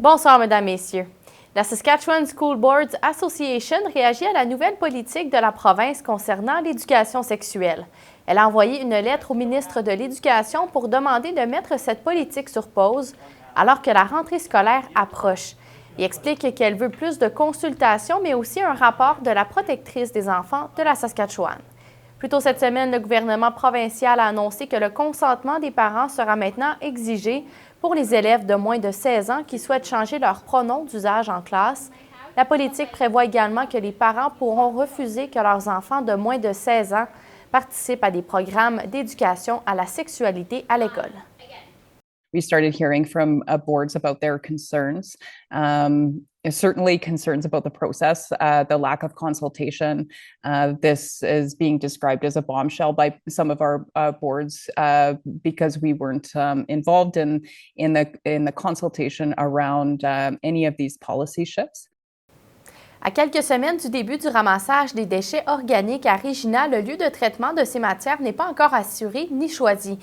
Bonsoir, Mesdames, Messieurs. La Saskatchewan School Boards Association réagit à la nouvelle politique de la province concernant l'éducation sexuelle. Elle a envoyé une lettre au ministre de l'Éducation pour demander de mettre cette politique sur pause alors que la rentrée scolaire approche. Il explique qu'elle veut plus de consultations, mais aussi un rapport de la protectrice des enfants de la Saskatchewan. Plus tôt cette semaine, le gouvernement provincial a annoncé que le consentement des parents sera maintenant exigé pour les élèves de moins de 16 ans qui souhaitent changer leur pronom d'usage en classe. La politique prévoit également que les parents pourront refuser que leurs enfants de moins de 16 ans participent à des programmes d'éducation à la sexualité à l'école. We started hearing from boards about their concerns, certainly concerns about the process, the lack of consultation. This is being described as a bombshell by some of our boards because we weren't involved in the consultation around any of these policy shifts. À quelques semaines du début du ramassage des déchets organiques à Regina, le lieu de traitement de ces matières n'est pas encore assuré ni choisi.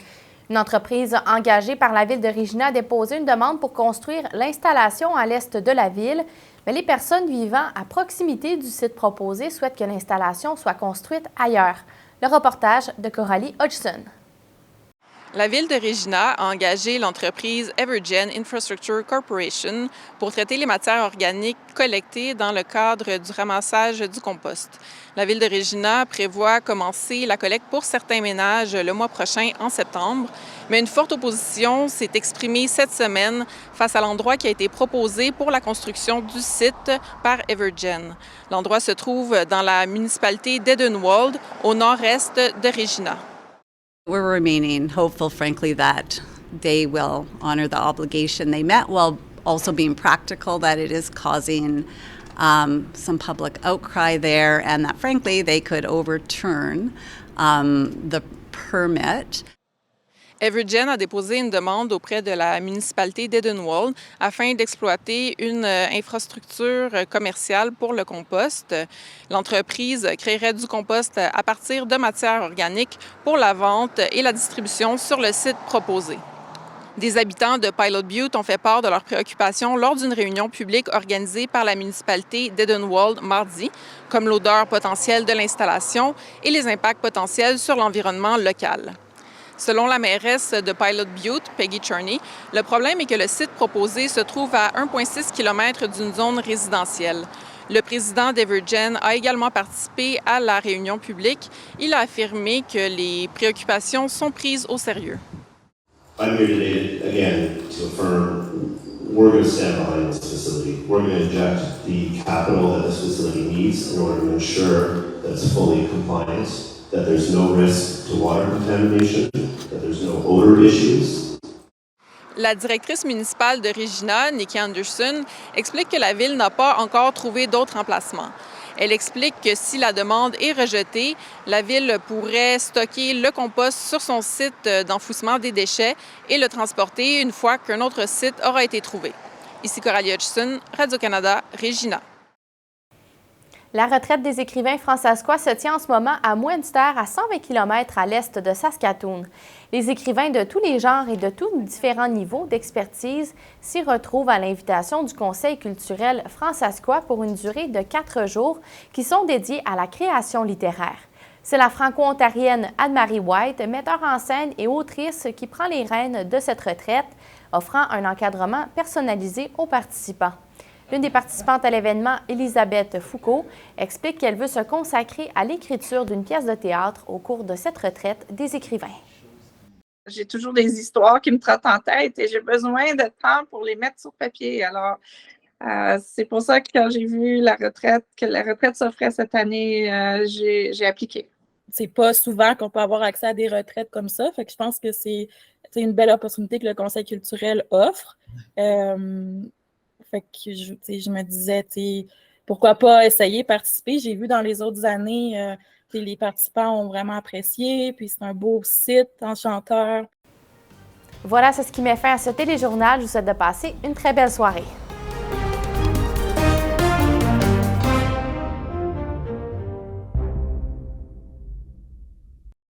Une entreprise engagée par la ville de Regina a déposé une demande pour construire l'installation à l'est de la ville, mais les personnes vivant à proximité du site proposé souhaitent que l'installation soit construite ailleurs. Le reportage de Coralie Hodgson. La ville de Regina a engagé l'entreprise Evergen Infrastructure Corporation pour traiter les matières organiques collectées dans le cadre du ramassage du compost. La ville de Regina prévoit commencer la collecte pour certains ménages le mois prochain, en septembre, mais une forte opposition s'est exprimée cette semaine face à l'endroit qui a été proposé pour la construction du site par Evergen. L'endroit se trouve dans la municipalité d'Edenwald, au nord-est de Regina. We're remaining hopeful, frankly, that they will honor the obligation they met while also being practical that it is causing some public outcry there and that, frankly, they could overturn the permit. Evergen a déposé une demande auprès de la municipalité d'Edenwald afin d'exploiter une infrastructure commerciale pour le compost. L'entreprise créerait du compost à partir de matières organiques pour la vente et la distribution sur le site proposé. Des habitants de Pilot Butte ont fait part de leurs préoccupations lors d'une réunion publique organisée par la municipalité d'Edenwald mardi, comme l'odeur potentielle de l'installation et les impacts potentiels sur l'environnement local. Selon la mairesse de Pilot Butte, Peggy Cherney, le problème est que le site proposé se trouve à 1,6 km d'une zone résidentielle. Le président d'Evergen a également participé à la réunion publique. Il a affirmé que les préoccupations sont prises au sérieux. I'm here today, again, to affirm we're going to stand behind this facility. We're going to inject the capital that this facility needs in order to ensure that it's fully compliant, that there's no risk to water contamination, that there's no odor issues. La directrice municipale de Regina, Nikki Anderson, explique que la ville n'a pas encore trouvé d'autres emplacements. Elle explique que si la demande est rejetée, la ville pourrait stocker le compost sur son site d'enfouissement des déchets et le transporter une fois qu'un autre site aura été trouvé. Ici Coralie Hodgson, Radio-Canada, Regina. La retraite des écrivains fransaskois se tient en ce moment à Muenster, à 120 km à l'est de Saskatoon. Les écrivains de tous les genres et de tous différents niveaux d'expertise s'y retrouvent à l'invitation du Conseil culturel fransaskois pour une durée de 4 jours qui sont dédiés à la création littéraire. C'est la franco-ontarienne Anne-Marie White, metteur en scène et autrice, qui prend les rênes de cette retraite, offrant un encadrement personnalisé aux participants. L'une des participantes à l'événement, Elisabeth Foucault, explique qu'elle veut se consacrer à l'écriture d'une pièce de théâtre au cours de cette retraite des écrivains. J'ai toujours des histoires qui me trottent en tête et j'ai besoin de temps pour les mettre sur papier. Alors, c'est pour ça que quand j'ai vu que la retraite s'offrait cette année, j'ai appliqué. C'est pas souvent qu'on peut avoir accès à des retraites comme ça. Fait que je pense que c'est une belle opportunité que le Conseil culturel offre. Fait que je me disais, pourquoi pas essayer, participer. J'ai vu dans les autres années, les participants ont vraiment apprécié, puis c'est un beau site, enchanteur. Voilà, c'est ce qui met fin à ce téléjournal. Je vous souhaite de passer une très belle soirée.